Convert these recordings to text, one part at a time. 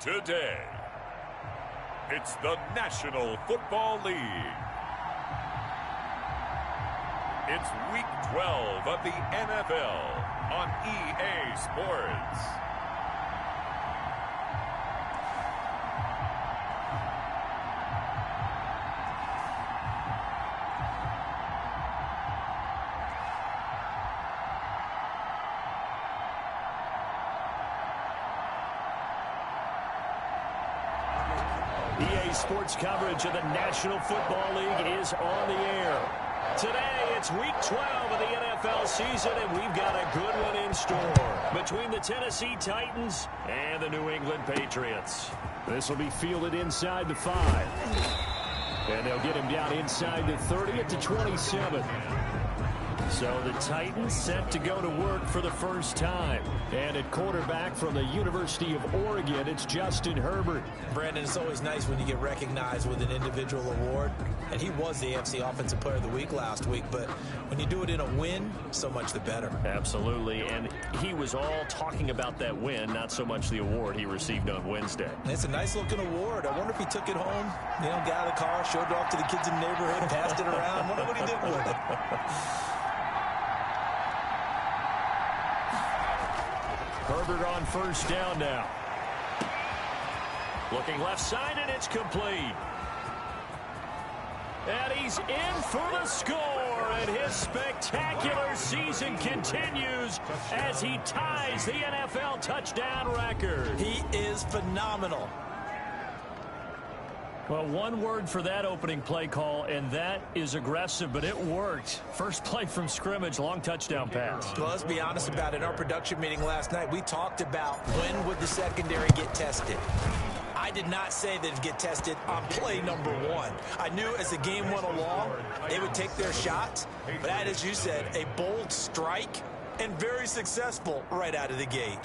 Today, it's the National Football League. It's Week 12 of the NFL on EA Sports. EA Sports coverage of the National Football League is on the air. Today, it's Week 12 of the NFL season, and we've got a good one in store between the Tennessee Titans and the New England Patriots. This will be fielded inside the 5. And they'll get him down inside the 30 at the 27. So the Titans set to go to work for the first time. And at quarterback from the University of Oregon, it's Justin Herbert. Brandon, it's always nice when you get recognized with an individual award. And he was the AFC Offensive Player of the Week last week. But when you do it in a win, so much the better. Absolutely. And he was all talking about that win, not so much the award he received on Wednesday. It's a nice-looking award. I wonder if he took it home, got out of the car, showed it off to the kids in the neighborhood, passed it around. Wonder what he did with it. Herbert on first down now. Looking left side, and it's complete. And he's in for the score, and his spectacular season continues as he ties the NFL touchdown record. He is phenomenal. Well, one word for that opening play call, and that is aggressive, but it worked. First play from scrimmage, long touchdown pass. Well, let's be honest about it. In our production meeting last night, we talked about when would the secondary get tested. I did not say that it'd get tested on play number 1. I knew as the game went along, they would take their shots. But that, as you said, a bold strike and very successful right out of the gate.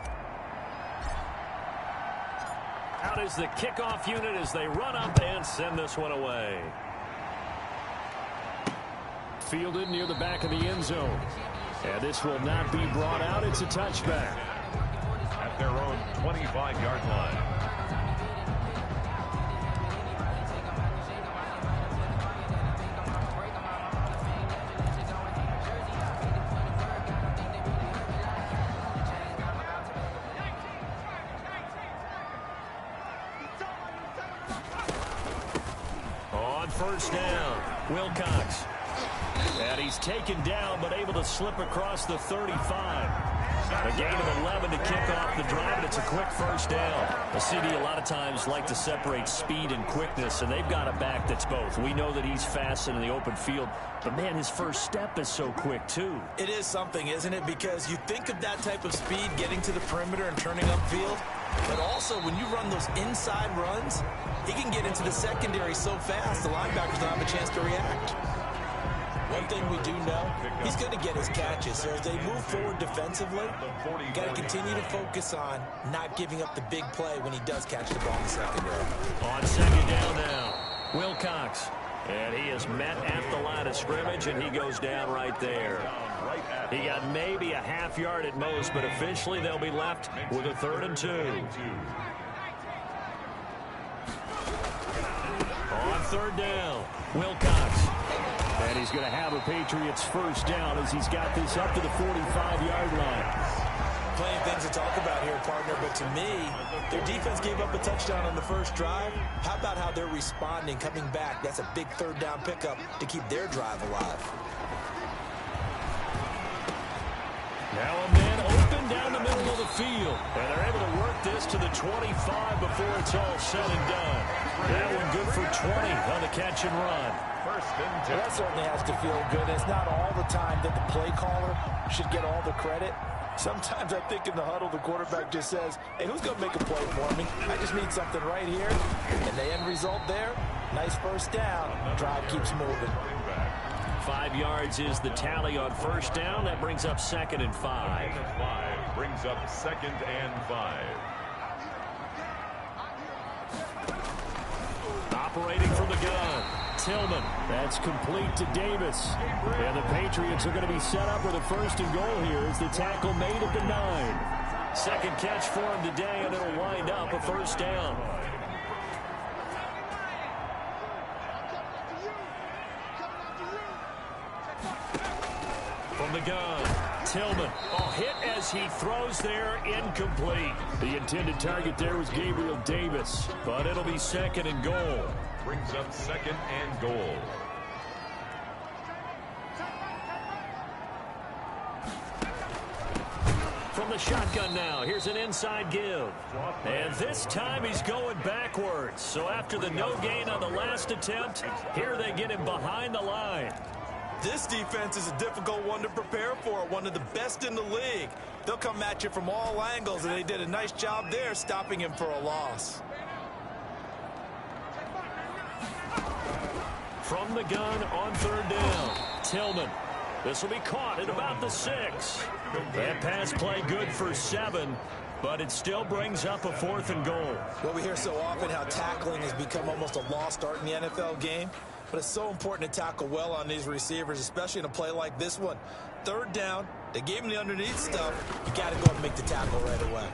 Out is the kickoff unit as they run up and send this one away. Fielded near the back of the end zone. And this will not be brought out. It's a touchback. At their own 25-yard line. First down, Wilcox. And he's taken down, but able to slip across the 35. A gain of 11 to kick off the drive, and it's a quick first down. The CD a lot of times like to separate speed and quickness, and they've got a back that's both. We know that he's fast in the open field, but, man, his first step is so quick, too. It is something, isn't it? Because you think of that type of speed getting to the perimeter and turning upfield, but also when you run those inside runs, he can get into the secondary so fast the linebackers don't have a chance to react. One thing we do know, he's going to get his catches. So as they move forward defensively, you got to continue to focus on not giving up the big play when he does catch the ball in the secondary. On second down now, Wilcox. And he is met at the line of scrimmage, and he goes down right there. He got maybe a half yard at most, but officially they'll be left with a 3rd and 2. On third down, Wilcox. And he's going to have a Patriots first down as he's got this up to the 45-yard line. Plenty of things to talk about here, partner, but to me, their defense gave up a touchdown on the first drive. How about how they're responding, coming back? That's a big 3rd down pickup to keep their drive alive. Now a man open down the middle of the field. And they're able to work this to the 25 before it's all said and done. That one good for 20 on the catch and run. First and 10. Well, that certainly has to feel good. It's not all the time that the play caller should get all the credit. Sometimes I think in the huddle, the quarterback just says, hey, who's going to make a play for me? I just need something right here. And the end result there, nice first down. Drive keeps moving. 5 yards is the tally on first down. That brings up 2nd and 5. Brings up 2nd and 5. Operating from the gun, Tillman. That's complete to Davis. And the Patriots are going to be set up with a 1st and goal here as the tackle made at the 9. Second catch for him today, and it'll wind up a first down. From the gun, Tillman. Oh, hit as he throws there, incomplete. The intended target there was Gabriel Davis, but it'll be second and goal. Brings up second and goal. From the shotgun now, here's an inside give. And this time he's going backwards. So after the no gain on the last attempt, here they get him behind the line. This defense is a difficult one to prepare for, one of the best in the league. They'll come at you from all angles, and they did a nice job there stopping him for a loss. From the gun on third down, Tillman. This will be caught at about the 6. That pass play good for 7, but it still brings up a 4th and goal. Well, we hear so often how tackling has become almost a lost art in the NFL game, but it's so important to tackle well on these receivers, especially in a play like this one. Third down, they gave him the underneath stuff. You got to go and make the tackle right away.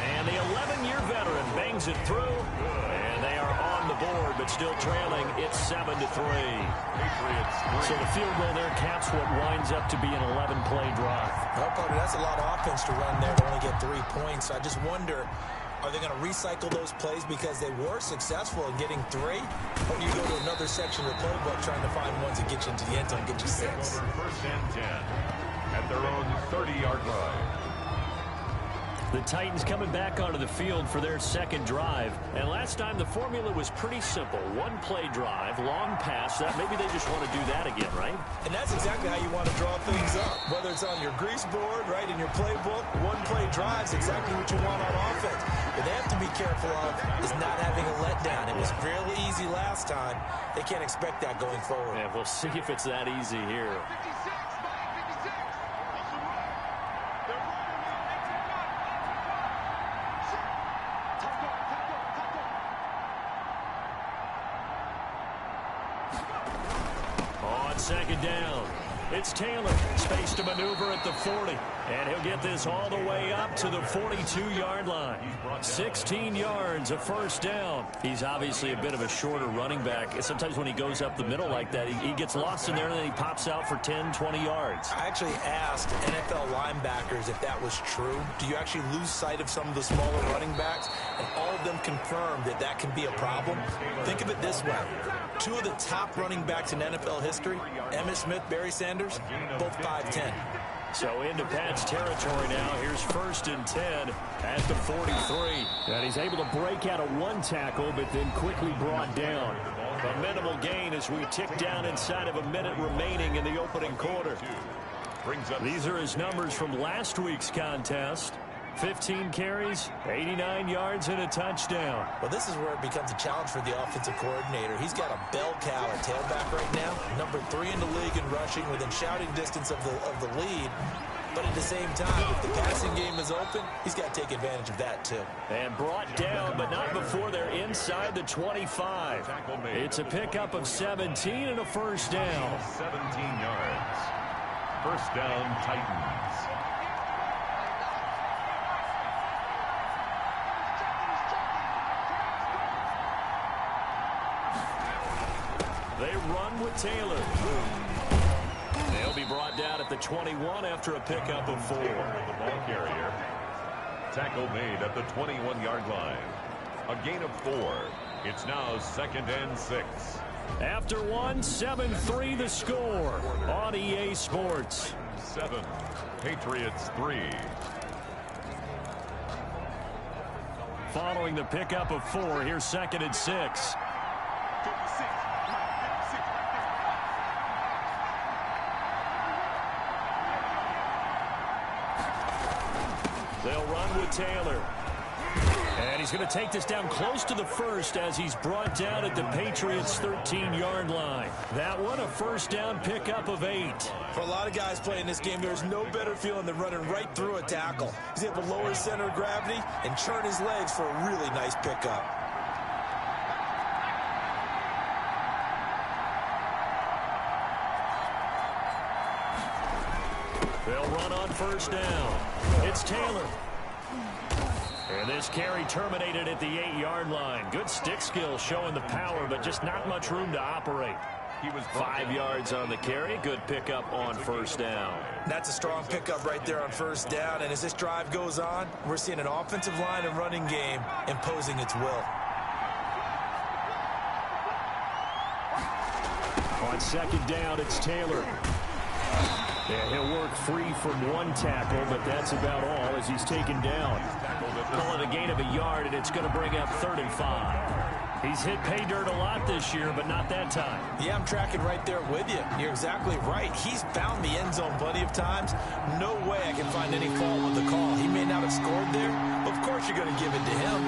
And the 11-year veteran bangs it through, and they are on the board, but still trailing. It's 7-3. So the field goal there caps what winds up to be an 11-play drive. Well, Carter, that's a lot of offense to run there to only get 3 points. I just wonder, are they going to recycle those plays because they were successful in getting 3? Or do you go to another section of the playbook trying to find ones that get you into the end zone and get you 6? First and 10 at their own 30-yard line. The Titans coming back onto the field for their second drive. And last time the formula was pretty simple. 1-play drive, long pass. That maybe they just want to do that again, right? And that's exactly how you want to draw things up. Whether it's on your grease board, right, in your playbook, 1-play drive is exactly what you want on offense. What they have to be careful of is not having a letdown. It was fairly easy last time. They can't expect that going forward. Yeah, we'll see if it's that easy here. Second down. It's Taylor. Space to maneuver at the 40. And he'll get this all the way up to the 42-yard line. 16 yards, a first down. He's obviously a bit of a shorter running back. Sometimes when he goes up the middle like that, he gets lost in there and then he pops out for 10, 20 yards. I actually asked NFL linebackers if that was true. Do you actually lose sight of some of the smaller running backs? And all of them confirmed that that can be a problem. Think of it this way. 2 of the top running backs in NFL history, Emmitt Smith, Barry Sanders, both 5'10". So into Pat's territory now. Here's first and 10 at the 43. And he's able to break out of 1 tackle, but then quickly brought down. A minimal gain as we tick down inside of a minute remaining in the opening quarter. These are his numbers from last week's contest. 15 carries, 89 yards, and a touchdown. Well, this is where it becomes a challenge for the offensive coordinator. He's got a bell cow at tailback right now, number 3 in the league in rushing, within shouting distance of the lead. But at the same time, if the passing game is open, he's got to take advantage of that too. And brought down, but not before they're inside the 25. It's a pickup of 17 and a first down. 17 yards. First down, Titans. They run with Taylor. They'll be brought down at the 21 after a pickup of 4. The ball carrier. Tackle made at the 21-yard line. A gain of 4. It's now second and 6. After 1, 7-3 the score on EA Sports. 7. Patriots 3. Following the pickup of 4, here's second and 6. They'll run with Taylor. And he's going to take this down close to the first as he's brought down at the Patriots' 13-yard line. That one, a first down pickup of 8. For a lot of guys playing this game, there's no better feeling than running right through a tackle. He's able to lower his center of gravity and churn his legs for a really nice pickup. They'll run on first down. It's Taylor. And this carry terminated at the 8-yard line. Good stick skill showing the power, but just not much room to operate. He was 5 yards on the carry. Good pickup on first down. That's a strong pickup right there on first down. And as this drive goes on, we're seeing an offensive line and running game imposing its will. On second down, it's Taylor. Yeah, he'll work free from one tackle, but that's about all as he's taken down. Call it a gain of a yard, and it's going to bring up 3rd and 5. He's hit pay dirt a lot this year, but not that time. Yeah, I'm tracking right there with you. You're exactly right. He's found the end zone plenty of times. No way I can find any fault with the call. He may not have scored there, but of course you're going to give it to him.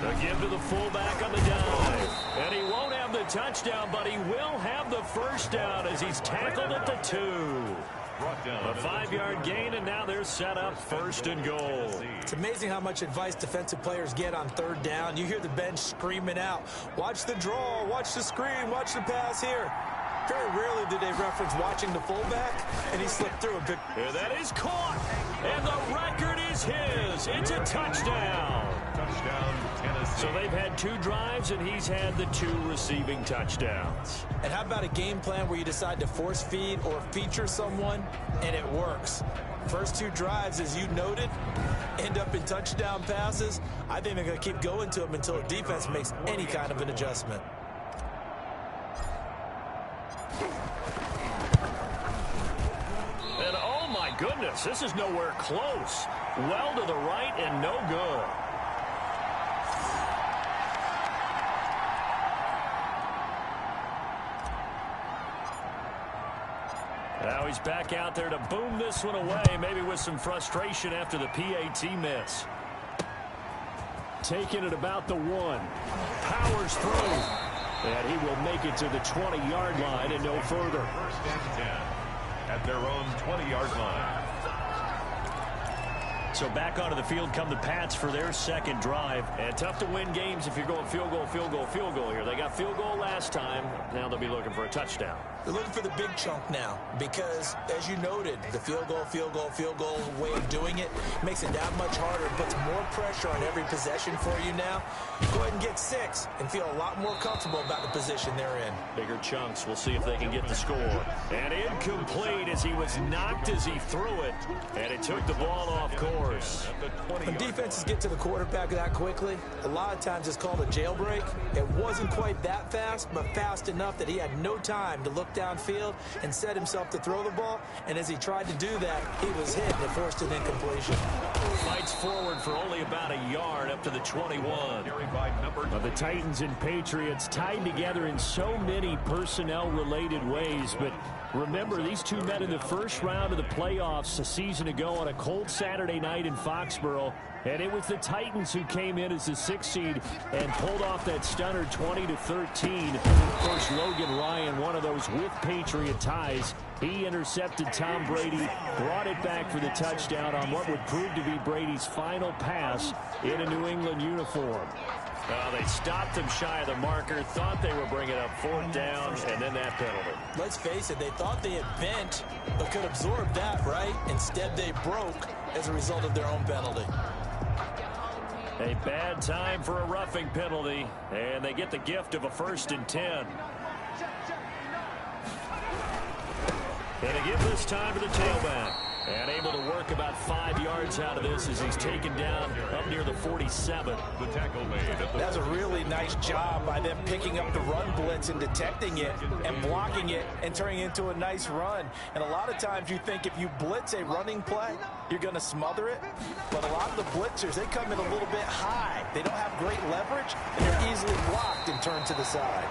The give to the fullback on the dive. And he won't have the touchdown, but he will have the first down as he's tackled at the 2. A 5-yard gain, and now they're set up 1st and goal. It's amazing how much advice defensive players get on 3rd down. You hear the bench screaming out, watch the draw, watch the screen, watch the pass here. Very rarely do they reference watching the fullback, and he slipped through a big... And that is caught, and the record is his. It's a touchdown. Touchdown, Tennessee. So they've had 2 drives, and he's had the 2 receiving touchdowns. And how about a game plan where you decide to force feed or feature someone, and it works? First 2 drives, as you noted, end up in touchdown passes. I think they're going to keep going to them until a defense makes any kind of an adjustment. And oh my goodness, this is nowhere close. Well to the right and no good. Now he's back out there to boom this one away, maybe with some frustration after the PAT miss. Taking it about the 1. Powers through. And he will make it to the 20-yard line and no further. 1st and 10 at their own 20-yard line. So back onto the field come the Pats for their 2nd drive. And tough to win games if you're going field goal, field goal, field goal here. They got field goal last time. Now they'll be looking for a touchdown. They're looking for the big chunk now because, as you noted, the field goal way of doing it makes it that much harder. It puts more pressure on every possession for you now. Go ahead and get 6 and feel a lot more comfortable about the position they're in. Bigger chunks. We'll see if they can get the score. And incomplete as he was knocked as he threw it. And it took the ball off course. When defenses get to the quarterback that quickly, a lot of times it's called a jailbreak. It wasn't quite that fast, but fast enough that he had no time to look downfield and set himself to throw the ball. And as he tried to do that, he was hit and it forced an incompletion. Fights forward for only about a yard up to the 21. The Titans and Patriots tied together in so many personnel-related ways, but remember, these 2 met in the first round of the playoffs a season ago on a cold Saturday night in Foxborough, and it was the Titans who came in as the 6th seed and pulled off that stunner 20-13. Of course, Logan Ryan, one of those with Patriot ties, he intercepted Tom Brady, brought it back for the touchdown on what would prove to be Brady's final pass in a New England uniform. They stopped him shy of the marker, thought they were bringing up 4th down, and then that penalty. Let's face it, they thought they had bent, but could absorb that, right? Instead, they broke as a result of their own penalty. A bad time for a roughing penalty, and they get the gift of a 1st and 10. And a give this time to the tailback. And able to work about 5 yards out of this as he's taken down up near the 47. The tackle made. That's a really nice job by them picking up the run blitz and detecting it and blocking it and turning it into a nice run. And a lot of times you think if you blitz a running play, you're going to smother it. But a lot of the blitzers, they come in a little bit high. They don't have great leverage, and they're easily blocked and turned to the side.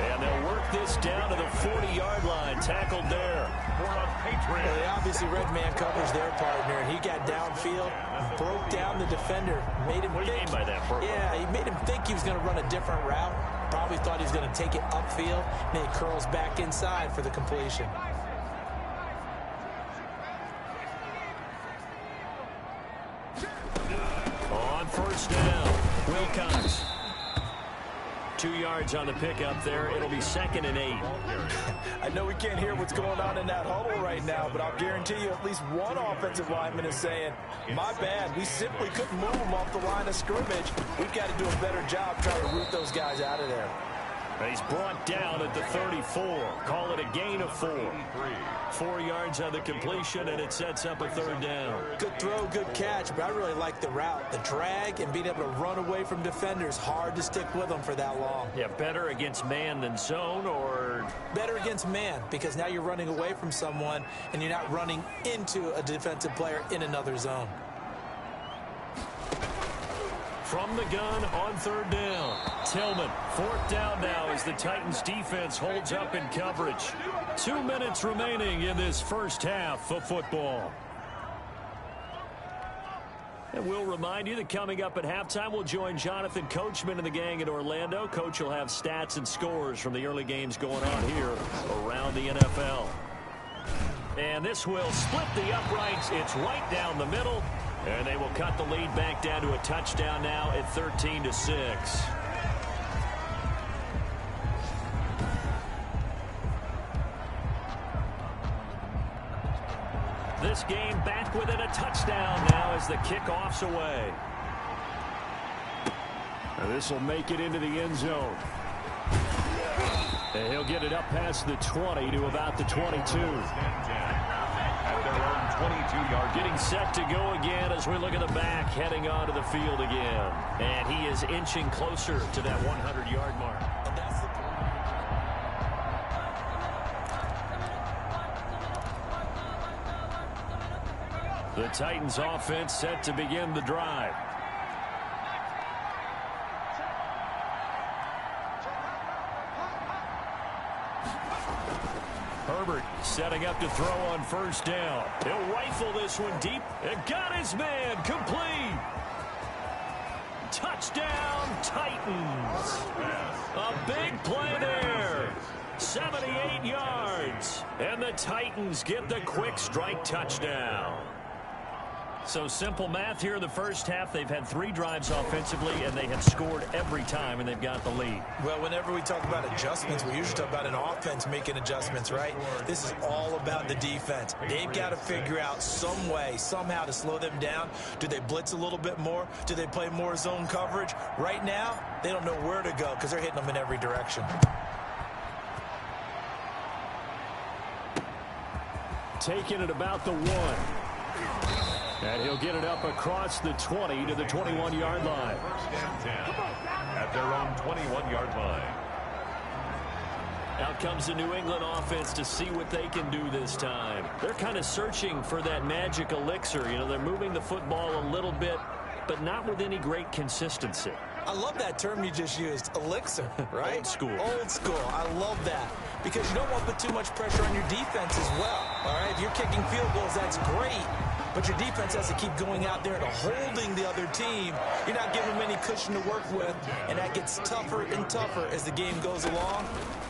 And they'll work this down to the 40-yard line. Tackled there. Well, they obviously red man covers their partner, and he got downfield, broke down the defender, made him What do you think. mean by that, Burke? Yeah, he made him think he was going to run a different route. Probably thought he was going to take it upfield, and then he curls back inside for the completion. On 1st down, Wilcox. 2 yards on the pickup there. It'll be 2nd and 8. I know we can't hear what's going on in that huddle right now, but I'll guarantee you at least one offensive lineman is saying, my bad, we simply couldn't move them off the line of scrimmage. We've got to do a better job trying to root those guys out of there. He's brought down at the 34. Call it a gain of 4. 4 yards on the completion, and it sets up a third down. Good throw, good catch, but I really like the route. The drag and being able to run away from defenders. Hard to stick with them for that long. Yeah, better against man than zone, or? Better against man, because now you're running away from someone, and you're not running into a defensive player in another zone. From the gun on third down. Tillman, 4th down now as the Titans defense holds up in coverage. 2 minutes remaining in this first half of football. And we'll remind you that coming up at halftime, we'll join Jonathan Coachman and the gang in Orlando. Coach will have stats and scores from the early games going on here around the NFL. And this will split the uprights. It's right down the middle. And they will cut the lead back down to a touchdown now at 13-6. This game back within a touchdown now as the kickoff's away. And this will make it into the end zone. And he'll get it up past the 20 to about the 22. At their own 22-yard. Getting set to go again as we look at the back, heading onto the field again. And he is inching closer to that 100-yard mark. And that's the Titans offense set to begin the drive. Herbert setting up to throw on first down. He'll rifle this one deep and got his man complete. Touchdown, Titans. A big play there. 78 yards. And the Titans get the quick strike touchdown. So simple math here in the first half. They've had 3 drives offensively, and they have scored every time, and they've got the lead. Well, whenever we talk about adjustments, we usually talk about an offense making adjustments, right? This is all about the defense. They've got to figure out some way, somehow to slow them down. Do they blitz a little bit more? Do they play more zone coverage? Right now, they don't know where to go because they're hitting them in every direction. Taking it about the 1. And he'll get it up across the 20 to the 21-yard line. First and 10 at their own 21-yard line. Out comes the New England offense to see what they can do this time. They're kind of searching for that magic elixir. You know, they're moving the football a little bit, but not with any great consistency. I love that term you just used, elixir, right? Old school. Old school. I love that. Because you don't want to put too much pressure on your defense as well. All right, if you're kicking field goals, that's great. But your defense has to keep going out there and holding the other team. You're not giving them any cushion to work with, and that gets tougher and tougher as the game goes along.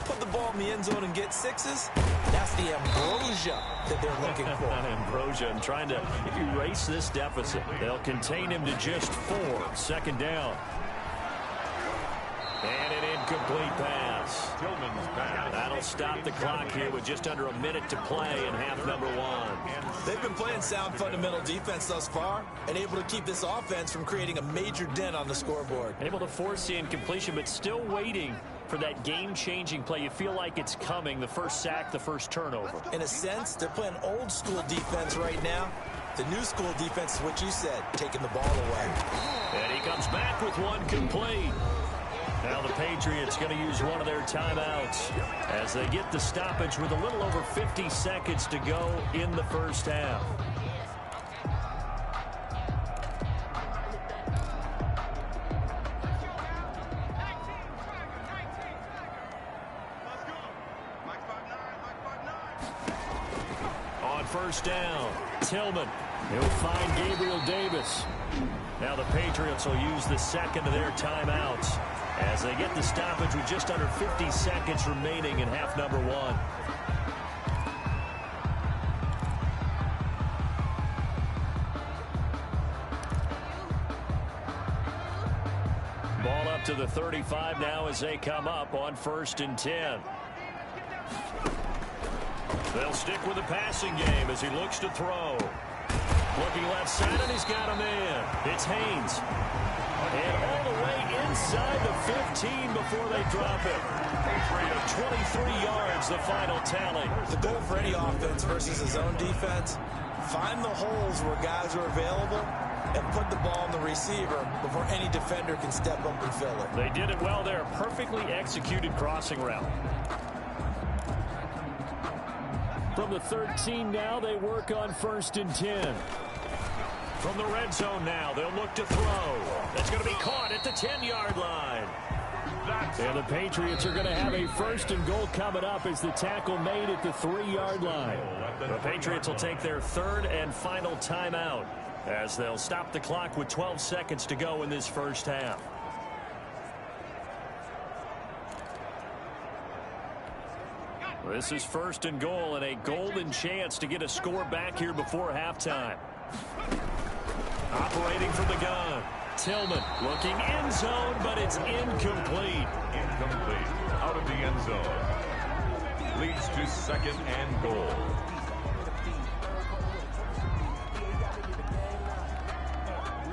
Put the ball in the end zone and get 6s. That's the ambrosia that they're looking for. Ambrosia and trying to erase this deficit. They'll contain him to just 4. 2nd down. And an incomplete pass. Tillman's pass. That'll stop the clock here with just under a minute to play in half number 1. They've been playing sound fundamental defense thus far and able to keep this offense from creating a major dent on the scoreboard. Able to force the incompletion, but still waiting for that game-changing play. You feel like it's coming, the first sack, the first turnover. In a sense, they're playing old school defense right now. The new school defense is what you said, taking the ball away. And he comes back with one complete. Now the Patriots going to use one of their timeouts as they get the stoppage with a little over 50 seconds to go in the first half. On first down, Tillman. He'll find Gabriel Davis. Now the Patriots will use the second of their timeouts as they get the stoppage with just under 50 seconds remaining in half number 1. Ball up to the 35 now as they come up on 1st and 10. They'll stick with the passing game as he looks to throw. Looking left side, and he's got him in. It's Haynes. And all the way inside the 15 before they drop it. 23 yards, the final tally. The goal for any offense versus his own defense, find the holes where guys are available and put the ball on the receiver before any defender can step up and fill it. They did it well there. Perfectly executed crossing route. From the 13 now, they work on 1st and 10. From the red zone now, they'll look to throw. That's going to be caught at the 10-yard line. And the Patriots are going to have a 1st and goal coming up as the tackle made at the 3-yard line. The Patriots will take their 3rd and final timeout as they'll stop the clock with 12 seconds to go in this first half. This is 1st and goal and a golden chance to get a score back here before halftime. Operating from the gun. Tillman looking end zone, but it's incomplete. Incomplete. Out of the end zone. Leads to 2nd and goal.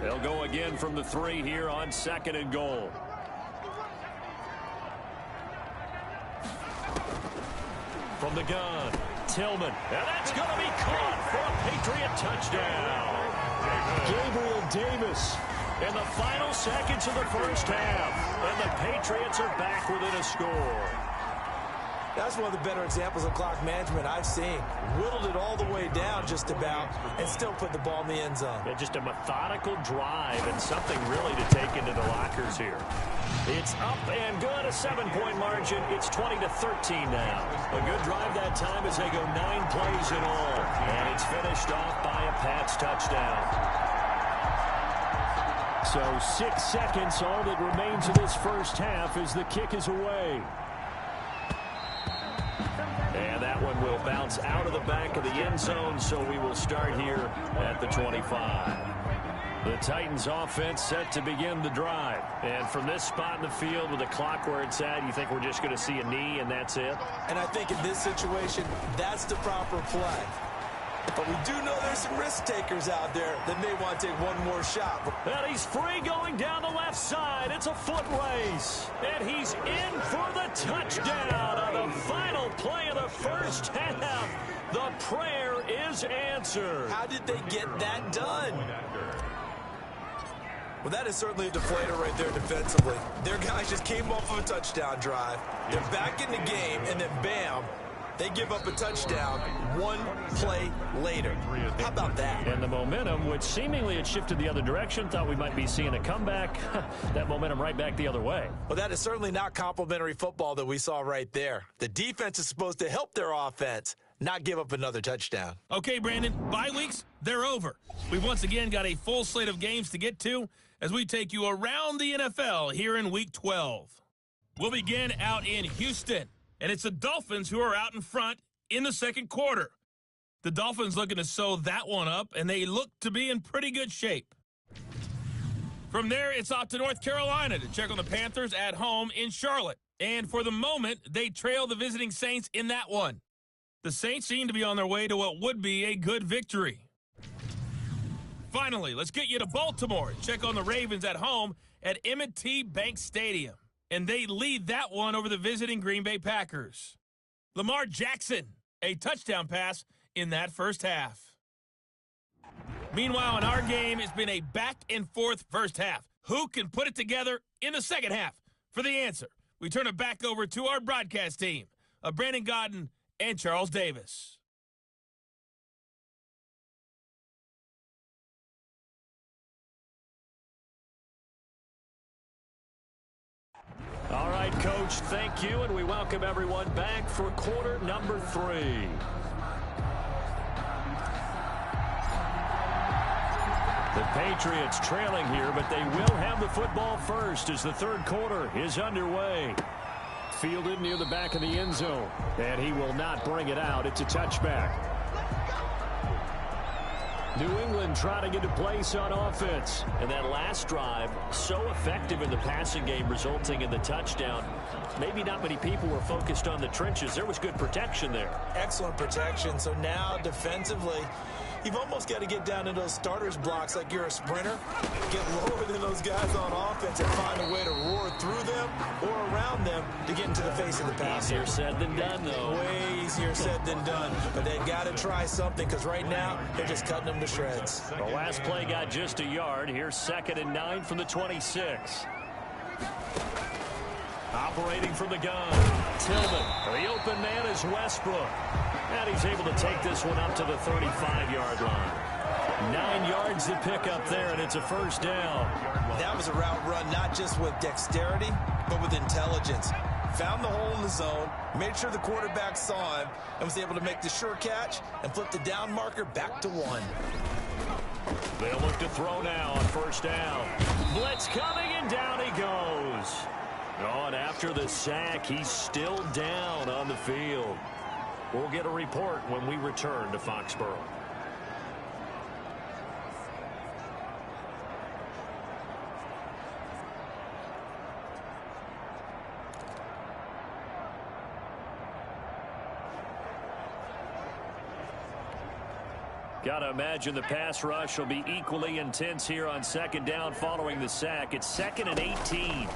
They'll go again from the 3 here on 2nd and goal. From the gun, Tillman. And that's going to be caught for a Patriot touchdown. Gabriel Davis in the final seconds of the first half. And the Patriots are back within a score. That's one of the better examples of clock management I've seen. Whittled it all the way down just about and still put the ball in the end zone. Yeah, just a methodical drive and something really to take into the lockers here. It's up and good, a 7-point margin. It's 20-13 now. A good drive that time as they go 9 plays in all. And it's finished off by a Pats touchdown. So 6 seconds, all that remains of this first half as the kick is away. And that one will bounce out of the back of the end zone, so we will start here at the 25. The Titans offense set to begin the drive. And from this spot in the field with the clock where it's at, you think we're just going to see a knee and that's it? And I think in this situation, that's the proper play. But we do know there's some risk takers out there that may want to take one more shot. And he's free going down the left side. It's a foot race. And he's in for the touchdown on the final play of the first half. The prayer is answered. How did they get that done? Well, that is certainly a deflator right there defensively. Their guys just came off of a touchdown drive. They're back in the game, and then bam, they give up a touchdown 1 play later. How about that? And the momentum, which seemingly had shifted the other direction, thought we might be seeing a comeback. That momentum right back the other way. Well, that is certainly not complimentary football that we saw right there. The defense is supposed to help their offense, not give up another touchdown. Okay, Brandon, bye weeks, they're over. We've once again got a full slate of games to get to as we take you around the NFL here in Week 12. We'll begin out in Houston, and it's the Dolphins who are out in front in the second quarter. The Dolphins looking to sew that one up, and they look to be in pretty good shape. From there, it's off to North Carolina to check on the Panthers at home in Charlotte. And for the moment, they trail the visiting Saints in that one. The Saints seem to be on their way to what would be a good victory. Finally, let's get you to Baltimore. Check on the Ravens at home at M&T Bank Stadium. And they lead that one over the visiting Green Bay Packers. Lamar Jackson, a touchdown pass in that first half. Meanwhile, in our game, it's been a back-and-forth first half. Who can put it together in the second half? For the answer, we turn it back over to our broadcast team of Brandon Godden and Charles Davis. All right, Coach, thank you, and we welcome everyone back for quarter number 3. The Patriots trailing here, but they will have the football first as the third quarter is underway. Fielded near the back of the end zone, and he will not bring it out. It's a touchback. New England trying to get a place on offense. And that last drive, so effective in the passing game, resulting in the touchdown. Maybe not many people were focused on the trenches. There was good protection there. Excellent protection. So now defensively, you've almost got to get down into those starters blocks like you're a sprinter. Get lower than those guys on offense and find a way to roar through them or around them to get into the face of the passer. Easier said than done, though. Way easier said than done. But they've got to try something because right now they're just cutting them to shreds. The last play got just a yard. Here's 2nd and 9 from the 26. Operating from the gun, Tillman. The open man is Westbrook. And he's able to take this one up to the 35-yard line. 9 yards to pick up there, and it's a first down. That was a route run not just with dexterity, but with intelligence. Found the hole in the zone, made sure the quarterback saw him, and was able to make the sure catch and flip the down marker back to 1. They'll look to throw now on first down. Blitz coming, and down he goes. Oh, and after the sack, he's still down on the field. We'll get a report when we return to Foxborough. Got to imagine the pass rush will be equally intense here on 2nd down following the sack. It's 2nd and 18.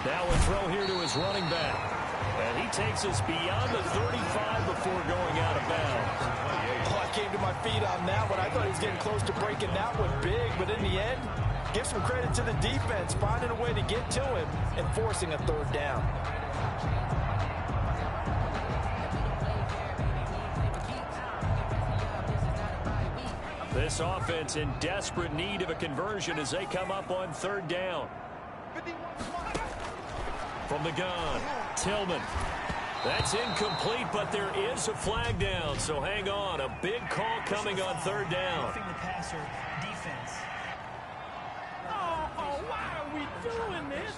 Now a throw here to his running back. And he takes us beyond the 35 before going out of bounds. Oh, I came to my feet on that one. I thought he was getting close to breaking that one big, but in the end, give some credit to the defense, finding a way to get to him and forcing a 3rd down. This offense in desperate need of a conversion as they come up on 3rd down. From the gun, Tillman. That's incomplete, but there is a flag down, so hang on. A big call coming on 3rd down. Roughing the passer defense. Oh, why are we doing this?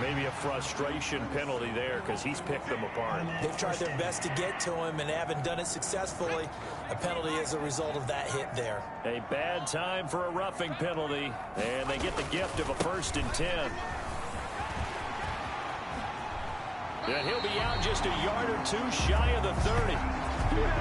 Maybe a frustration penalty there because he's picked them apart. They've tried their best to get to him and haven't done it successfully. A penalty as a result of that hit there. A bad time for a roughing penalty, and they get the gift of a 1st and 10. And he'll be out just a yard or 2 shy of the 30.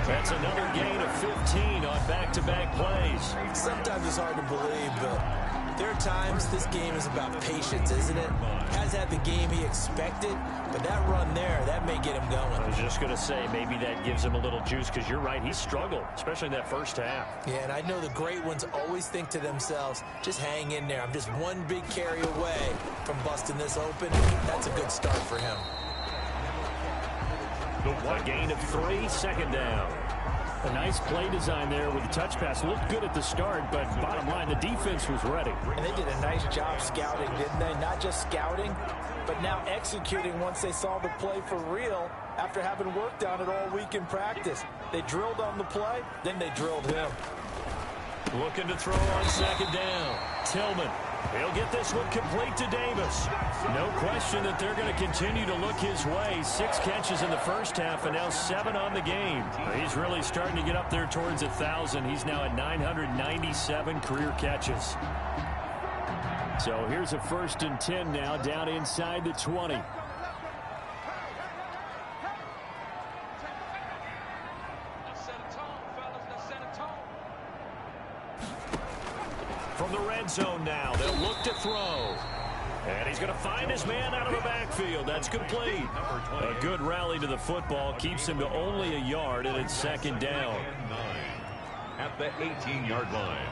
That's another gain of 15 on back-to-back plays. Sometimes it's hard to believe, but there are times this game is about patience, isn't it? Has had the game he expected, but that run there, that may get him going. I was just going to say, maybe that gives him a little juice because you're right, he struggled, especially in that first half. Yeah, and I know the great ones always think to themselves, just hang in there. I'm just one big carry away from busting this open. That's a good start for him. A gain of 3, 2nd down. A nice play design there with the touch pass. Looked good at the start, but bottom line, the defense was ready. And they did a nice job scouting, didn't they? Not just scouting, but now executing once they saw the play for real after having worked on it all week in practice. They drilled on the play, then they drilled him. Looking to throw on 2nd down. Tillman. He'll get this one complete to Davis. No question that they're going to continue to look his way. 6 catches in the first half and now 7 on the game. He's really starting to get up there towards 1,000. He's now at 997 career catches. So here's a 1st and 10 now down inside the 20. From the red zone now, they'll look to throw. And he's going to find his man out of the backfield. That's complete. A good rally to the football keeps him to only a yard, and it's 2nd down. At the 18-yard line.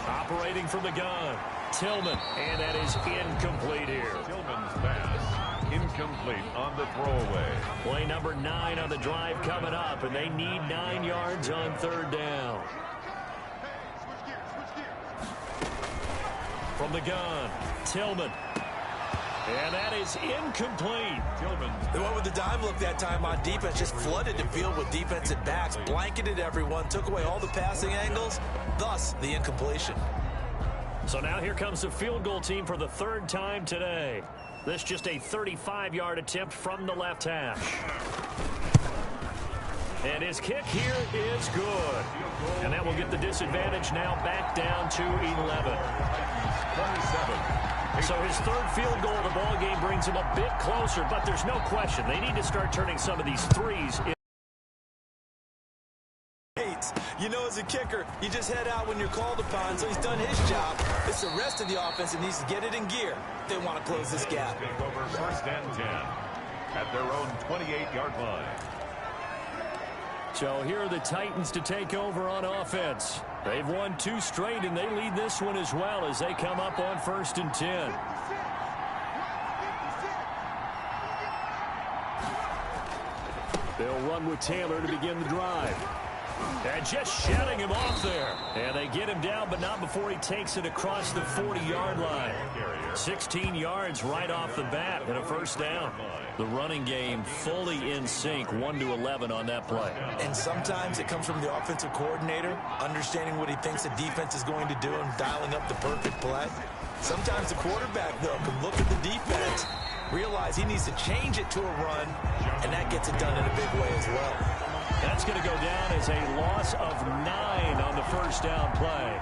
Operating from the gun, Tillman, and that is incomplete here. Tillman's pass incomplete on the throwaway. Play number 9 on the drive coming up, and they need 9 yards on 3rd down. From the gun, Tillman. And that is incomplete. They went with the dime look that time on defense, just flooded the field with defensive backs, blanketed everyone, took away all the passing angles, thus the incompletion. So now here comes the field goal team for the 3rd time today. This just a 35-yard attempt from the left hash. And his kick here is good. And that will get the disadvantage now back down to 11. So his third field goal of the ball game brings him a bit closer, but there's no question they need to start turning some of these threes. You know, as a kicker, you just head out when you're called upon, so he's done his job. It's the rest of the offense that needs to get it in gear. They want to close this gap. Take over first and 10 at their own 28-yard line. So here are the Titans to take over on offense. They've won 2 straight, and they lead this one as well as they come up on first and 10. They'll run with Taylor to begin the drive. And just shutting him off there. And they get him down, but not before he takes it across the 40-yard line. 16 yards right off the bat and a first down. The running game fully in sync, 1-11 on that play. And sometimes it comes from the offensive coordinator, understanding what he thinks the defense is going to do and dialing up the perfect play. Sometimes the quarterback, though, can look at the defense, realize he needs to change it to a run, and that gets it done in a big way as well. That's going to go down as a loss of 9 on the first down play.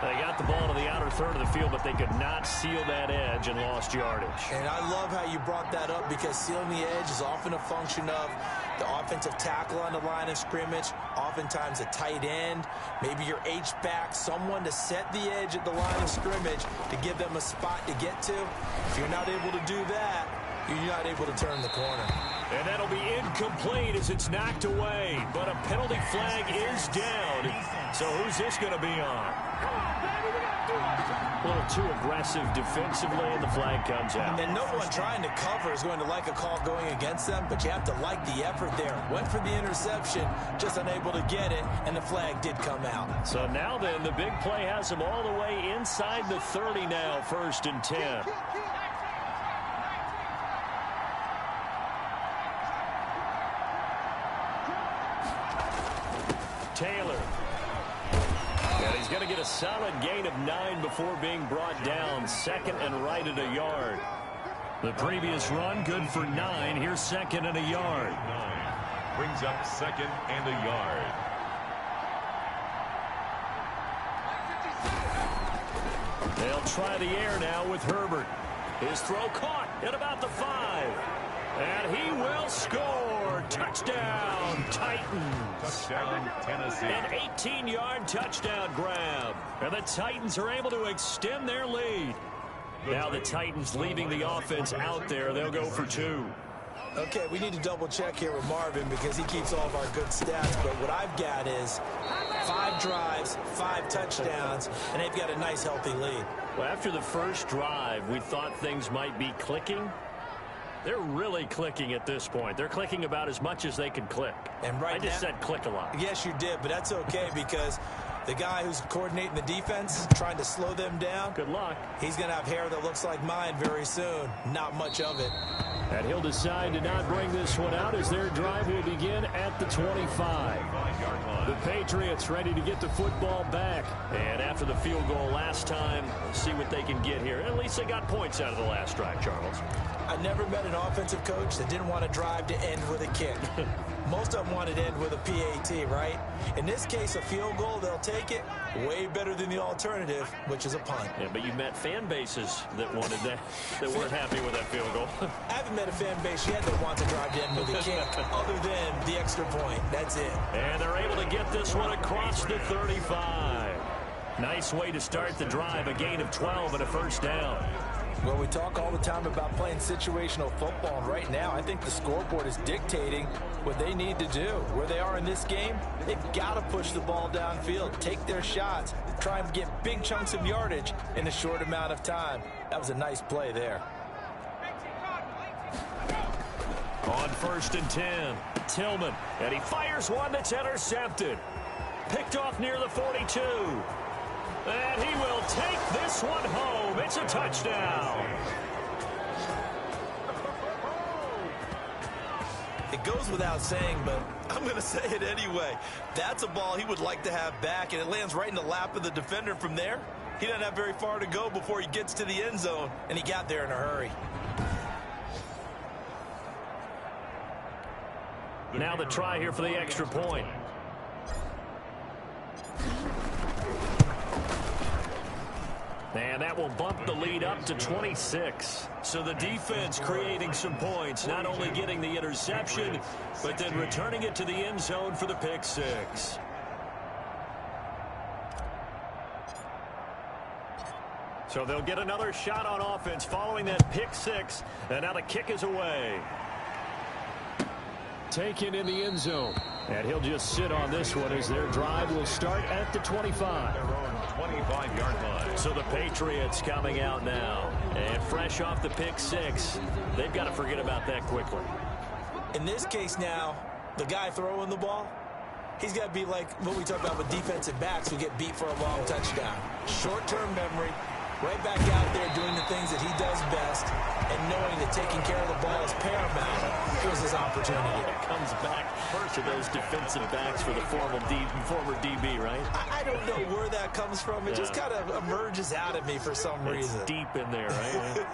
They got the ball to the outer third of the field, but they could not seal that edge and lost yardage. And I love how you brought that up, because sealing the edge is often a function of the offensive tackle on the line of scrimmage, oftentimes a tight end, maybe your H-back, someone to set the edge at the line of scrimmage to give them a spot to get to. If you're not able to do that, you're not able to turn the corner. And that'll be incomplete as it's knocked away. But a penalty flag is down. So who's this going to be on? A little too aggressive defensively, and the flag comes out. And no one trying to cover is going to like a call going against them, but you have to like the effort there. Went for the interception, just unable to get it, and the flag did come out. So now then, the big play has them all the way inside the 30 now, first and 10. Taylor. And he's going to get a solid gain of 9 before being brought down. Second and right at a yard. The previous run, good for 9. Here's second and a yard. 9 brings up second and a yard. They'll try the air now with Herbert. His throw caught at about the 5. And he will score. Touchdown, Titans. Touchdown, Tennessee. An 18-yard touchdown grab. And the Titans are able to extend their lead. Now the Titans leaving the offense out there. They'll go for 2. Okay, we need to double check here with Marvin because he keeps all of our good stats. But what I've got is 5 drives, 5 touchdowns, and they've got a nice, healthy lead. Well, after the first drive, we thought things might be clicking. They're really clicking at this point. They're clicking about as much as they can click. And right I just said click a lot. Yes, you did, but that's okay because the guy who's coordinating the defense, trying to slow them down. Good luck. He's going to have hair that looks like mine very soon. Not much of it. And he'll decide to not bring this one out as their drive will begin at the 25. The Patriots ready to get the football back. And after the field goal last time, let's see what they can get here. At least they got points out of the last drive, Charles. I never met an offensive coach that didn't want to drive to end with a kick. Most of them wanted to end with a PAT, right? In this case, a field goal, they'll take it. Way better than the alternative, which is a punt. Yeah, but you met fan bases that wanted that, that weren't happy with that field goal. I haven't met a fan base yet that wants to drive to end with a kick, other than the extra point. That's it. And they're able to get this one across the 35. Nice way to start the drive, a gain of 12 and a first down. Well, we talk all the time about playing situational football, and right now I think the scoreboard is dictating what they need to do. Where they are in this game, they've got to push the ball downfield, take their shots, try and get big chunks of yardage in a short amount of time. That was a nice play there. On first and 10, Tillman, and he fires one that's intercepted. Picked off near the 42. And he will take this one home. It's a touchdown. It goes without saying, but I'm going to say it anyway. That's a ball he would like to have back, and it lands right in the lap of the defender from there. He doesn't have very far to go before he gets to the end zone, and he got there in a hurry. Now the try here for the extra point. And that will bump the lead up to 26. So the defense creating some points, not only getting the interception, but then returning it to the end zone for the pick six. So they'll get another shot on offense following that pick six. And now the kick is away. Taken in the end zone. And he'll just sit on this one as their drive will start at the 25. Their own 25-yard line. So the Patriots coming out now. And fresh off the pick six, they've got to forget about that quickly. In this case now, the guy throwing the ball, he's got to be like what we talk about with defensive backs who get beat for a long touchdown. Short-term memory, right back out there doing the things that he does best, and knowing that taking care of the ball is paramount. Here's his opportunity. It comes back first of those defensive backs for the former DB, right? I don't know where that comes from. It just kind of emerges out of me for some reason. It's deep in there, right?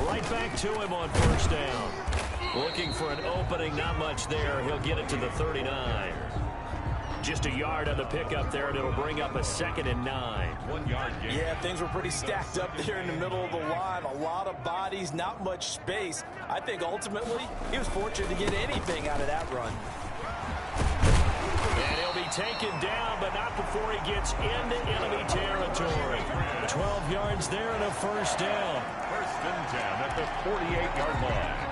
Right back to him on first down. Looking for an opening, not much there. He'll get it to the 39. Just a yard on the pickup there, and it'll bring up a 2nd and 9. 1 yard gain. Yeah, things were pretty stacked up there in the middle of the line. A lot of bodies, not much space. I think ultimately he was fortunate to get anything out of that run. And he'll be taken down, but not before he gets into enemy territory. 12 yards there and a first down. 1st and 10 at the 48-yard line.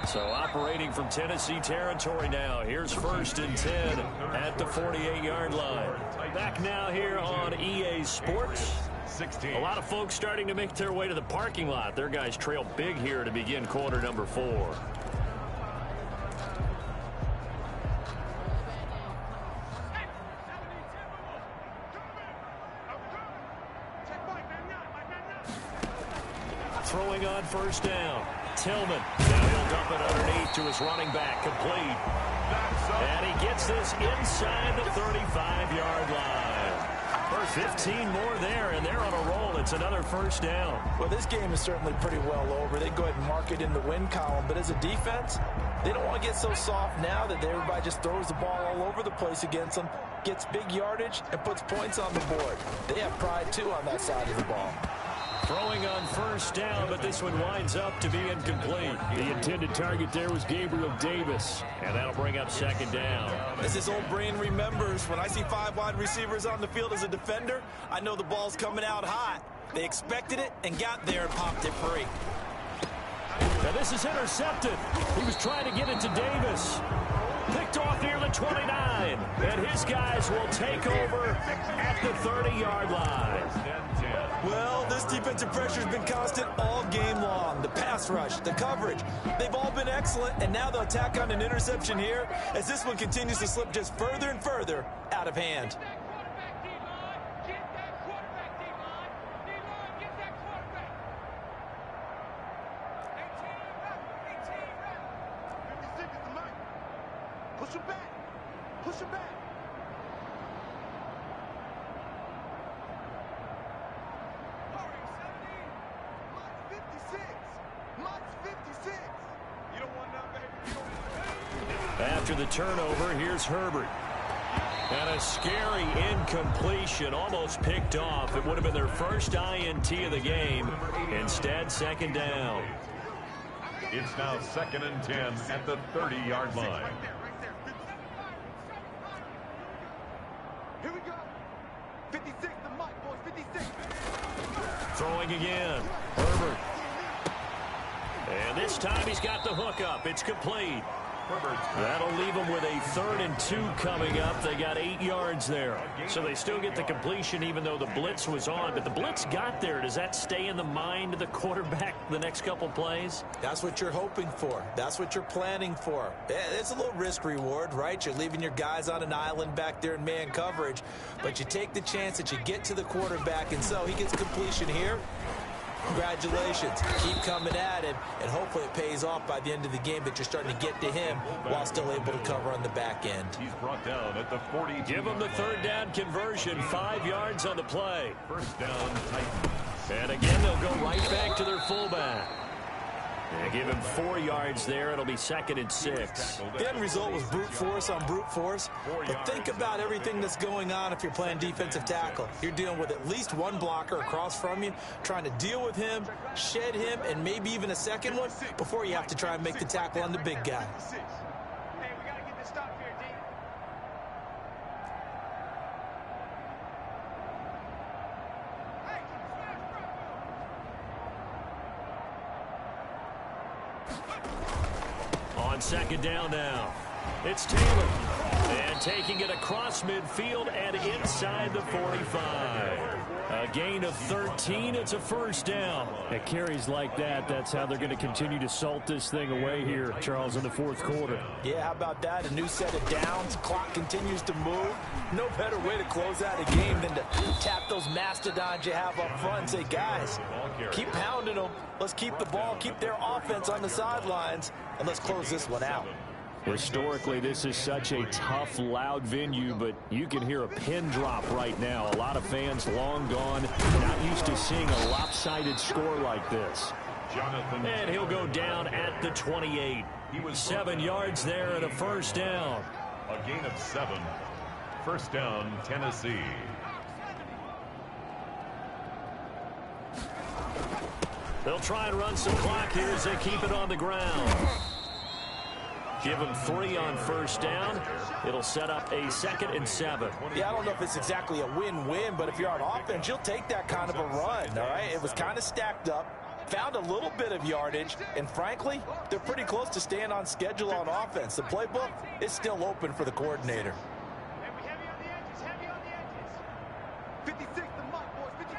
So operating from Tennessee territory now. Here's 1st and 10 at the 48-yard line. Back now here on EA Sports. 16. A lot of folks starting to make their way to the parking lot. Their guys trail big here to begin quarter number 4. Throwing on first down. Tillman. Now he'll dump it underneath to his running back. Complete. And he gets this inside the 35-yard line. 15 more there, and they're on a roll. It's another first down. Well, this game is certainly pretty well over. They go ahead and mark it in the win column. But as a defense, they don't want to get so soft now that everybody just throws the ball all over the place against them, gets big yardage, and puts points on the board. They have pride, too, on that side of the ball. Throwing on first down, but this one winds up to be incomplete. The intended target there was Gabriel Davis, and that'll bring up 2nd down. As his old brain remembers, when I see 5 wide receivers on the field as a defender, I know the ball's coming out hot. They expected it and got there and popped it free. Now this is intercepted. He was trying to get it to Davis. Picked off near the 29, and his guys will take over at the 30-yard line. Well, this defensive pressure has been constant all game long. The pass rush, the coverage, they've all been excellent, and now they'll tack on an interception here as this one continues to slip just further and further out of hand. Push him back. Push him back. Hurry, 70. Mike's 56. You don't want none, baby. You don't want none. After the turnover, here's Herbert. And a scary incompletion, almost picked off. It would have been their first INT of the game. Instead, 2nd down. It's now 2nd and 10 at the 30-yard line. Here we go. 56 to Mike, boys. 56. Throwing again. Herbert. And this time he's got the hook up. It's complete. That'll leave them with a 3rd and 2 coming up. They got 8 yards there. So they still get the completion even though the blitz was on. But the blitz got there. Does that stay in the mind of the quarterback the next couple plays? That's what you're hoping for. That's what you're planning for. It's a little risk reward, right? You're leaving your guys on an island back there in man coverage. But you take the chance that you get to the quarterback. And so he gets completion here. Congratulations. Keep coming at him, and hopefully it pays off by the end of the game that you're starting to get to him while still able to cover on the back end. He's brought down at the 40. Give him the third down conversion, 5 yards on the play. First down, Titans. And again, they'll go right back to their fullback. And give him 4 yards there. It'll be 2nd and 6. The end result was brute force on brute force. But think about everything that's going on if you're playing defensive tackle. You're dealing with at least one blocker across from you, trying to deal with him, shed him, and maybe even a second one before you have to try and make the tackle on the big guy. Hey, we got to get this stop here, D. On 2nd down now, it's Taylor. And taking it across midfield and inside the 45. A gain of 13. It's a first down. At carries like that, that's how they're going to continue to salt this thing away here, Charles, in the 4th quarter. Yeah, how about that? A new set of downs. Clock continues to move. No better way to close out a game than to tap those mastodons you have up front and say, guys, keep pounding them. Let's keep the ball, keep their offense on the sidelines, and let's close this one out. Historically, this is such a tough, loud venue, but you can hear a pin drop right now. A lot of fans long gone, not used to seeing a lopsided score like this. And he'll go down at the 28. 7 yards there and a first down. A gain of 7. First down, Tennessee. They'll try and run some clock here as they keep it on the ground. Give them 3 on first down. It'll set up a 2nd and 7. Yeah, I don't know if it's exactly a win-win, but if you're on offense, you'll take that kind of a run, all right? It was kind of stacked up, found a little bit of yardage, and frankly, they're pretty close to staying on schedule on offense. The playbook is still open for the coordinator. Hey, we heavy on the edges, heavy on the edges. 56 the mark, boys. 56.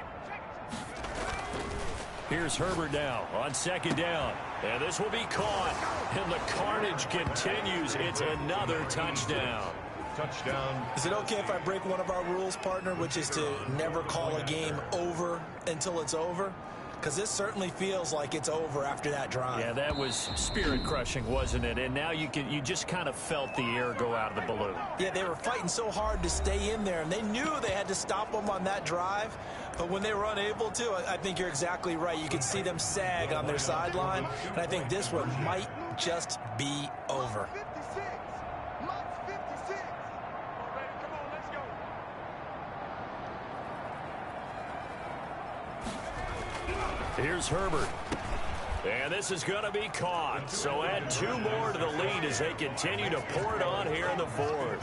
Here's Herbert now on 2nd down. And this will be caught. And the carnage continues. It's another touchdown. Touchdown. Is it okay if I break one of our rules, partner, which is to never call a game over until it's over? Because this certainly feels like it's over after that drive. Yeah, that was spirit-crushing, wasn't it? And now you just kind of felt the air go out of the balloon. Yeah, they were fighting so hard to stay in there, and they knew they had to stop them on that drive. But when they were unable to, I think you're exactly right. You could see them sag on their sideline, and I think this one might just be over. 56. Mark's 56. Come on, let's go. Here's Herbert. And this is going to be caught. So add 2 more to the lead as they continue to pour it on here in the 4th.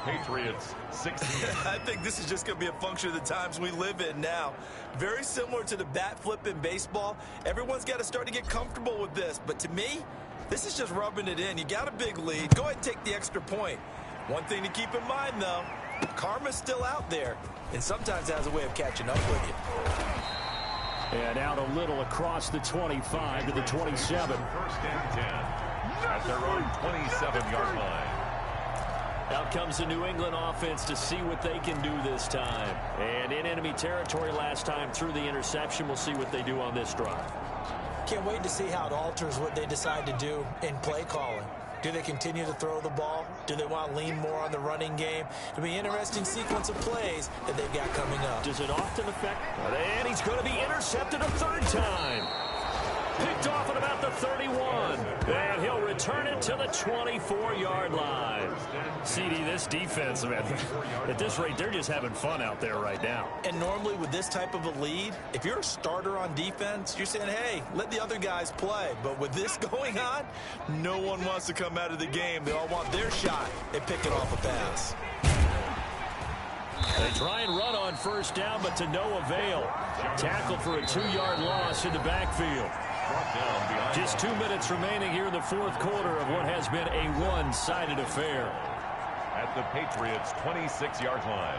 Patriots 16. I think this is just going to be a function of the times we live in now. Very similar to the bat flip in baseball. Everyone's got to start to get comfortable with this. But to me, this is just rubbing it in. You got a big lead. Go ahead and take the extra point. One thing to keep in mind, though, karma's still out there. And sometimes it has a way of catching up with you. And out a little across the 25 to the 27. First and 10 at their own 27-yard line. Out comes the New England offense to see what they can do this time. And in enemy territory last time through the interception. We'll see what they do on this drive. Can't wait to see how it alters what they decide to do in play calling. Do they continue to throw the ball? Do they want to lean more on the running game? It'll be an interesting sequence of plays that they've got coming up. Does it often affect? And he's going to be intercepted a 3rd time. Picked off at about the 31. And he'll return it to the 24-yard line. CD, this defense, man, at this rate, they're just having fun out there right now. And normally with this type of a lead, if you're a starter on defense, you're saying, hey, let the other guys play. But with this going on, no one wants to come out of the game. They all want their shot at picking off a pass. They try and run on first down, but to no avail. Tackle for a 2-yard loss in the backfield. Just 2 minutes remaining here in the 4th quarter of what has been a one-sided affair. At the Patriots' 26-yard line.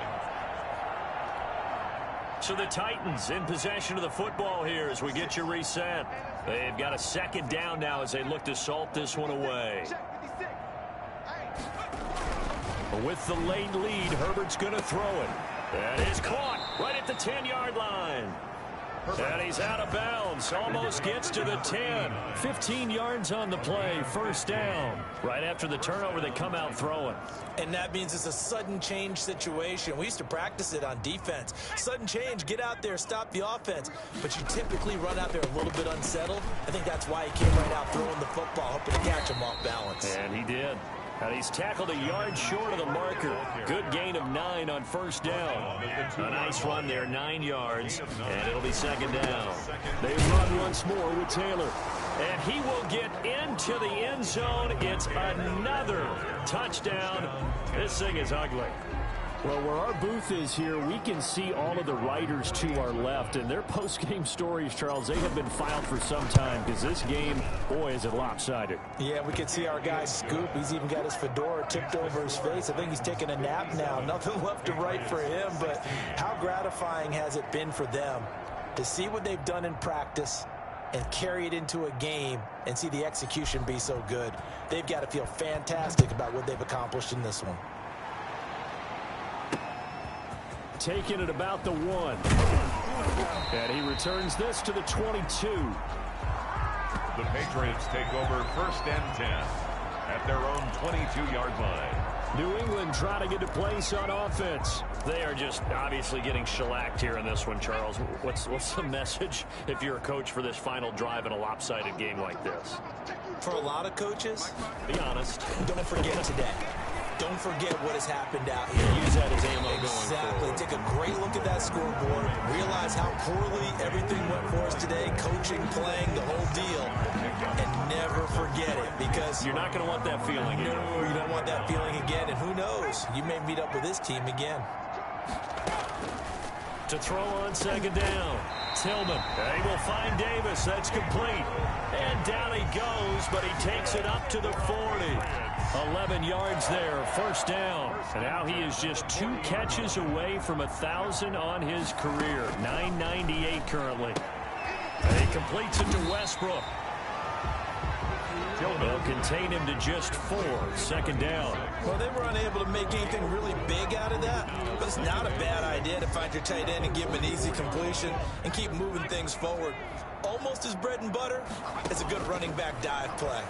So the Titans in possession of the football here as we get you reset. They've got a 2nd down now as they look to salt this one away. With the late lead, Herbert's going to throw it. That is caught right at the 10-yard line. And he's out of bounds. Almost gets to the 10. 15 yards on the play. First down. Right after the turnover, they come out throwing. And that means it's a sudden change situation. We used to practice it on defense. Sudden change, get out there, stop the offense. But you typically run out there a little bit unsettled. I think that's why he came right out throwing the football, hoping to catch him off balance. And he did. And he's tackled a yard short of the marker. Good gain of 9 on first down. A nice run there, 9 yards, and it'll be second down. They run once more with Taylor. And he will get into the end zone. It's another touchdown. This thing is ugly. Well, where our booth is here, we can see all of the writers to our left. And their post-game stories, Charles, they have been filed for some time because this game, boy, is it lopsided. Yeah, we can see our guy Scoop. He's even got his fedora tipped over his face. I think he's taking a nap now. Nothing left to write for him. But how gratifying has it been for them to see what they've done in practice and carry it into a game and see the execution be so good? They've got to feel fantastic about what they've accomplished in this one. Taking it about the 1. And he returns this to the 22. The Patriots take over first and 10 at their own 22-yard line. New England trying to get a place on offense. They are just obviously getting shellacked here in this one, Charles. What's the message if you're a coach for this final drive in a lopsided game like this? For a lot of coaches, be honest. Don't forget today. Don't forget what has happened out here. Use that as ammo exactly. going forward. Take a great look at that scoreboard. Realize how poorly everything went for us today. Coaching, playing, the whole deal. And never forget it, because you're not going to want that feeling again. No, you don't want that feeling again. And who knows? You may meet up with this team again. To throw on second down. Tillman. They will find Davis. That's complete. And down he goes, but he takes it up to the 40. 11 yards there, first down. And now he is just 2 catches away from 1,000 on his career. 998 currently. And he completes it to Westbrook. They'll contain him to just 4. Second down. Well, they were unable to make anything really big out of that, but it's not a bad idea to find your tight end and give him an easy completion and keep moving things forward. Almost his bread and butter. It's a good running back dive play.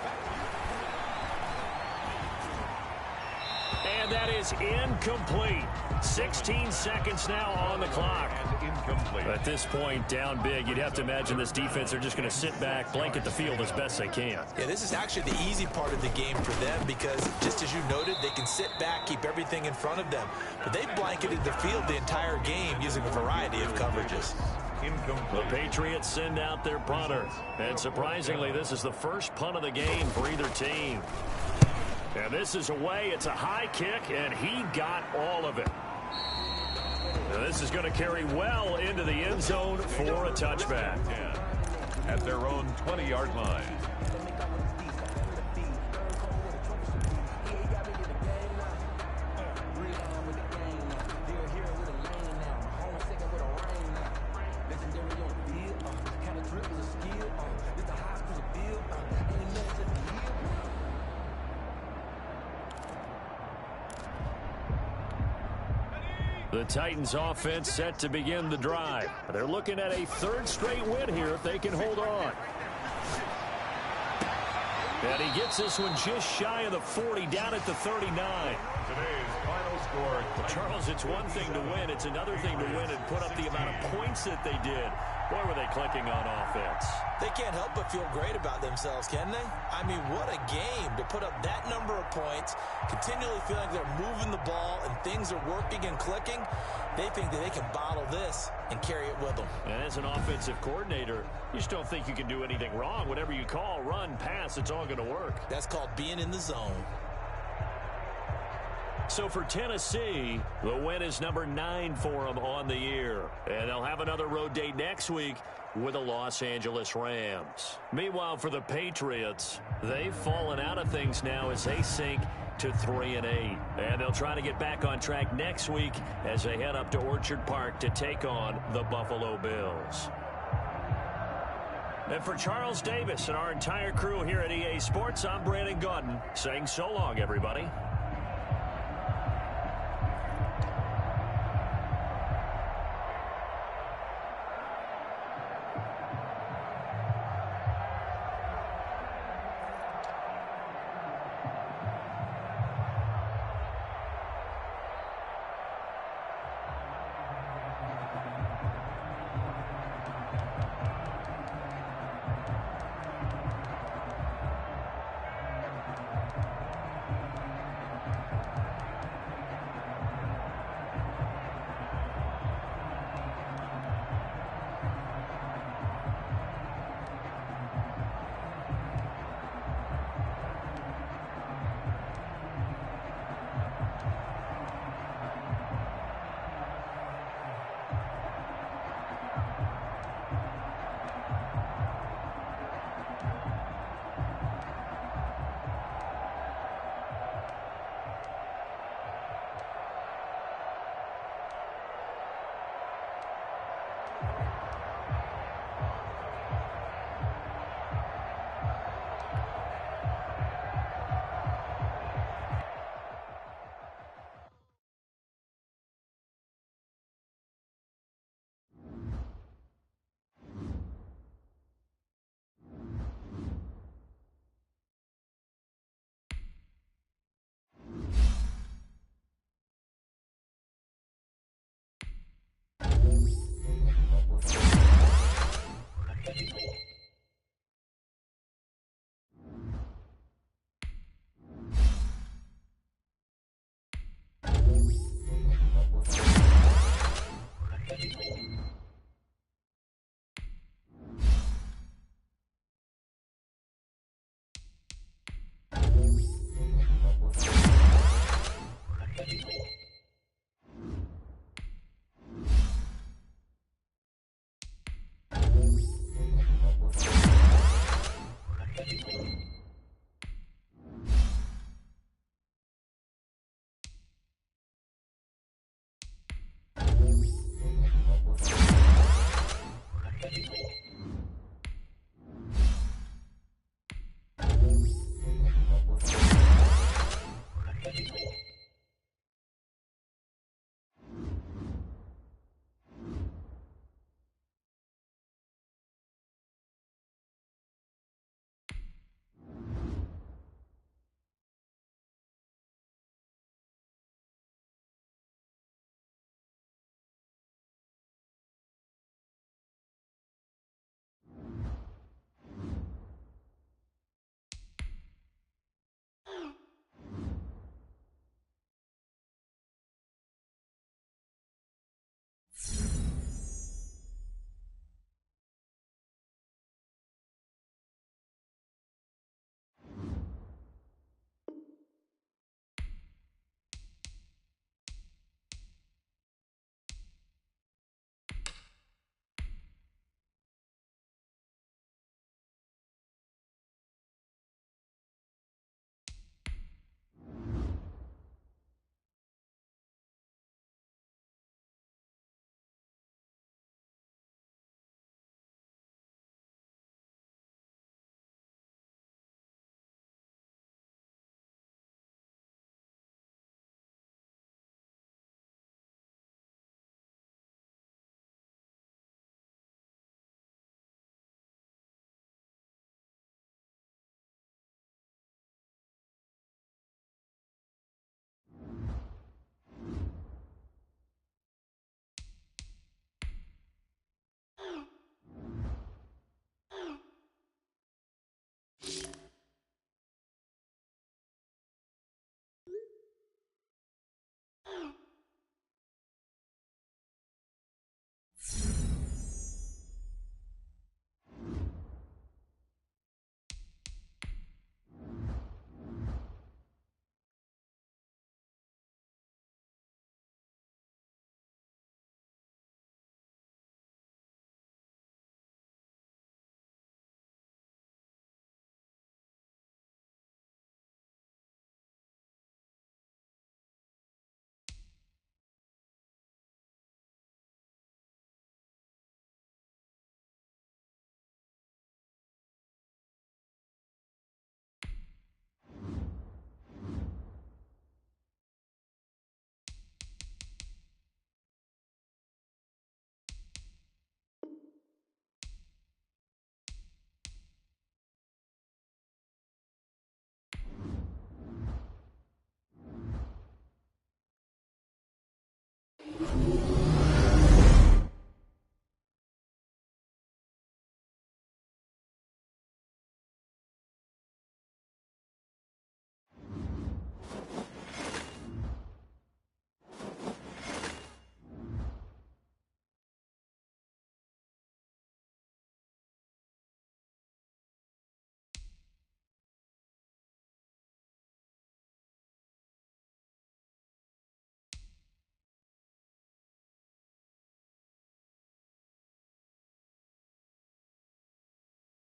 And that is incomplete. 16 seconds now on the clock. Incomplete. At this point, down big, you'd have to imagine this defense are just going to sit back, blanket the field as best they can. Yeah, this is actually the easy part of the game for them because, just as you noted, they can sit back, keep everything in front of them. But they've blanketed the field the entire game using a variety of coverages. The Patriots send out their punter. And surprisingly, this is the first punt of the game for either team. And this is away. It's a high kick, and he got all of it. Now this is going to carry well into the end zone for a touchback. At their own 20-yard line. The Titans offense set to begin the drive. They're looking at a 3rd straight win here if they can hold on. And he gets this one just shy of the 40, down at the 39. Today's final score. Charles, it's one thing to win. It's another thing to win and put up the amount of points that they did. Boy, were they clicking on offense. They can't help but feel great about themselves, can they? I mean, what a game to put up that number of points, continually feel like they're moving the ball and things are working and clicking. They think that they can bottle this and carry it with them. And as an offensive coordinator, you just don't think you can do anything wrong. Whatever you call, run, pass, it's all going to work. That's called being in the zone. So for Tennessee, the win is number 9 for them on the year. And they'll have another road date next week with the Los Angeles Rams. Meanwhile, for the Patriots, they've fallen out of things now as they sink to 3-8. And they'll try to get back on track next week as they head up to Orchard Park to take on the Buffalo Bills. And for Charles Davis and our entire crew here at EA Sports, I'm Brandon Gaudin saying so long, everybody.